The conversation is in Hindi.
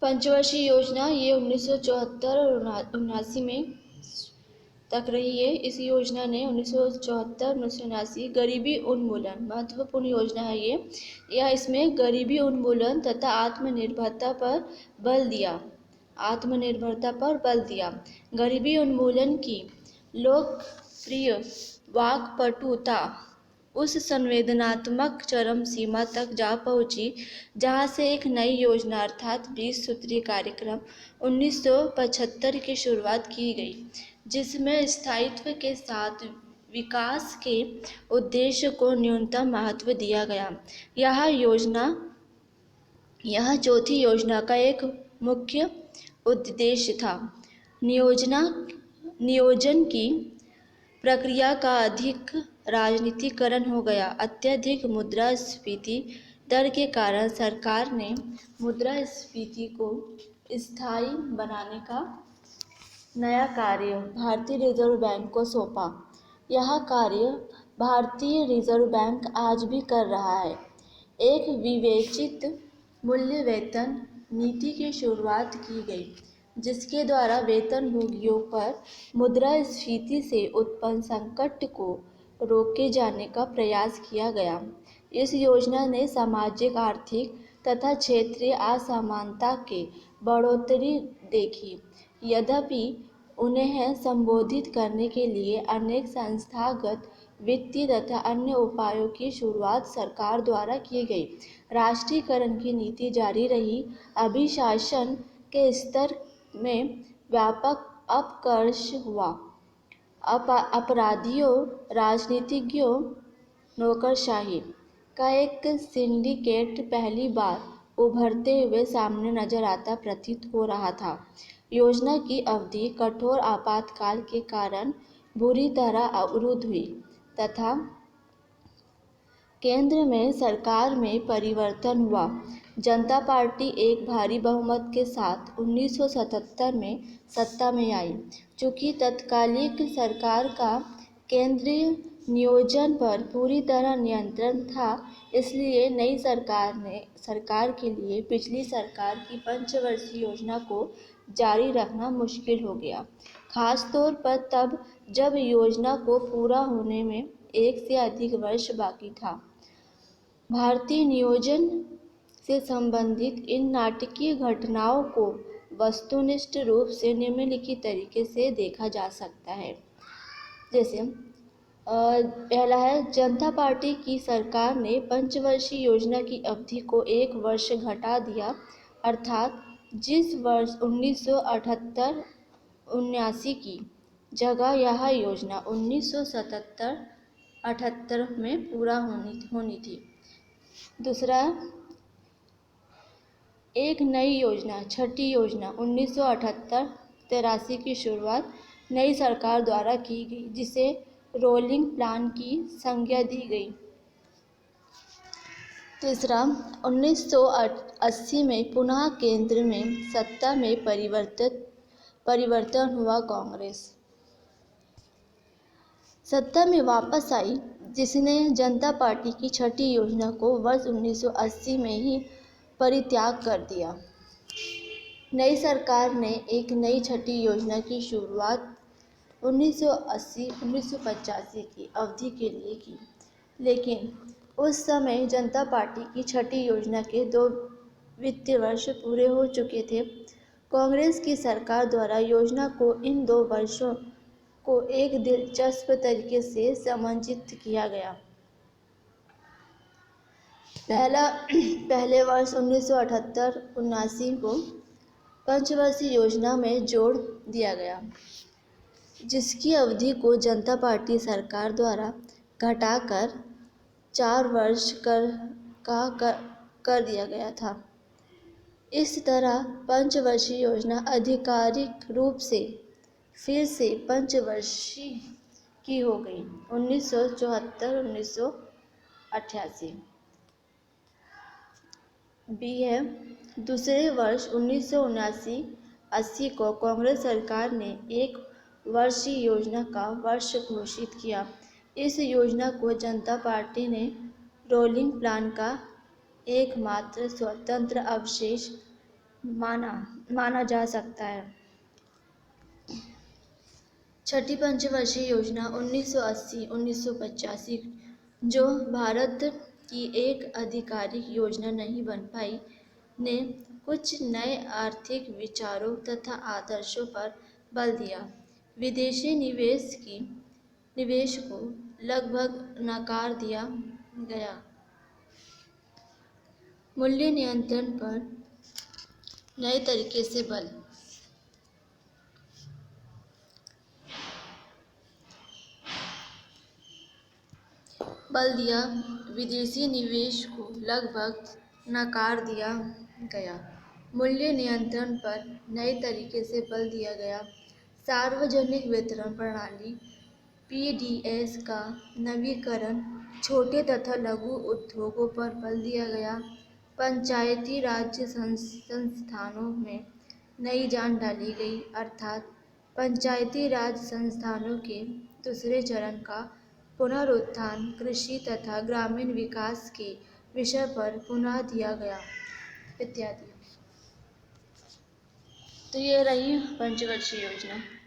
पंचवर्षीय योजना ये 1974 और 79 में तक रही है। इस योजना ने 1974-1979 गरीबी उन्मूलन महत्वपूर्ण योजना है ये। यह इसमें गरीबी उन्मूलन तथा आत्मनिर्भरता पर बल दिया। गरीबी उन्मूलन की लोकप्रिय वाक्पटुता उस संवेदनात्मक चरम सीमा तक जा पहुंची जहां से एक नई योजना अर्थात 20 सूत्रीय कार्यक्रम 1975 की शुरुआत की गई, जिसमें स्थायित्व के साथ विकास के उद्देश्य को न्यूनतम महत्व दिया गया। यह चौथी योजना का एक मुख्य उद्देश्य था नियोजन की प्रक्रिया का अधिक राजनीतिकरण हो गया। अत्यधिक मुद्रास्फीति दर के कारण सरकार ने मुद्रास्फीति को स्थायी बनाने का नया कार्य भारतीय रिजर्व बैंक को सौंपा। यह कार्य भारतीय रिजर्व बैंक आज भी कर रहा है। एक विवेचित मूल्य वेतन नीति की शुरुआत की गई, जिसके द्वारा वेतनभोगियों पर मुद्रास्फीति से उत्पन्न संकट को रोके जाने का प्रयास किया गया। इस योजना ने सामाजिक, आर्थिक तथा क्षेत्रीय असमानता के बढ़ोतरी देखी। यद्यपि उन्हें संबोधित करने के लिए अनेक संस्थागत, वित्तीय तथा अन्य उपायों की शुरुआत सरकार द्वारा की गई। राष्ट्रीयकरण की नीति जारी रही। अभिशासन के स्तर में व्यापक अपकर्ष हुआ। अपराधियों, राजनीतिज्ञों, नौकरशाही का एक सिंडिकेट पहली बार उभरते हुए सामने नजर आता प्रतीत हो रहा था। योजना की अवधि कठोर आपातकाल के कारण बुरी तरह अवरुद्ध हुई तथा केंद्र में सरकार में परिवर्तन हुआ। जनता पार्टी एक भारी बहुमत के साथ 1977 में सत्ता में आई। चूँकि तत्कालिक सरकार का केंद्रीय नियोजन पर पूरी तरह नियंत्रण था, इसलिए नई सरकार के लिए पिछली सरकार की पंचवर्षीय योजना को जारी रखना मुश्किल हो गया, खासतौर पर तब जब योजना को पूरा होने में 1 से अधिक वर्ष बाकी था। भारतीय नियोजन से संबंधित इन नाटकीय घटनाओं को वस्तुनिष्ठ रूप से निम्नलिखित तरीके से देखा जा सकता है। जैसे पहला है, जनता पार्टी की सरकार ने पंचवर्षीय योजना की अवधि को 1 वर्ष घटा दिया, अर्थात जिस वर्ष 1978-79 की जगह यह योजना 1977-78 में पूरा होनी थी। दूसरा, एक नई योजना, छठी योजना 1978-83 की शुरुआत नई सरकार द्वारा की गई, जिसे रोलिंग प्लान की संज्ञा दी गई। तीसरा, 1980 में पुनः केंद्र में सत्ता में परिवर्तन हुआ। कांग्रेस सत्ता में वापस आई, जिसने जनता पार्टी की छठी योजना को वर्ष 1980 में ही परित्याग कर दिया। नई सरकार ने एक नई छठी योजना की शुरुआत 1980-1985 की अवधि के लिए की, लेकिन उस समय जनता पार्टी की छठी योजना के 2 वित्तीय वर्ष पूरे हो चुके थे। कांग्रेस की सरकार द्वारा योजना को इन 2 वर्षों को एक दिलचस्प तरीके से समन्वित किया गया। पहले वर्ष 1978-79 को पंचवर्षीय योजना में जोड़ दिया गया, जिसकी अवधि को जनता पार्टी सरकार द्वारा घटाकर 4 वर्ष कर दिया गया था। इस तरह पंचवर्षीय योजना आधिकारिक रूप से फिर से पंचवर्षीय की हो गई। 1974-1988 बी है। दूसरे वर्ष 1979-80 को कांग्रेस सरकार ने 1 वर्षीय योजना का वर्ष घोषित किया। इस योजना को जनता पार्टी ने रोलिंग प्लान का एकमात्र स्वतंत्र अवशेष माना जा सकता है। छठी पंचवर्षीय योजना 1980-1985, जो भारत की एक आधिकारिक योजना नहीं बन पाई, ने कुछ नए आर्थिक विचारों तथा आदर्शों पर बल दिया। विदेशी निवेश को लगभग नकार दिया गया। मूल्य नियंत्रण पर नए तरीके से बल दिया। विदेशी निवेश को लगभग नकार दिया गया। मूल्य नियंत्रण पर नए तरीके से बल दिया गया। सार्वजनिक वितरण प्रणाली (पीडीएस) का नवीकरण, छोटे तथा लघु उद्योगों पर बल दिया गया। पंचायती राज संस्थानों में नई जान डाली गई, अर्थात पंचायती राज संस्थानों के दूसरे चरण का पुनरुत्थान कृषि तथा ग्रामीण विकास के विषय पर पुनः दिया गया, इत्यादि। तो ये रही पंचवर्षीय योजना।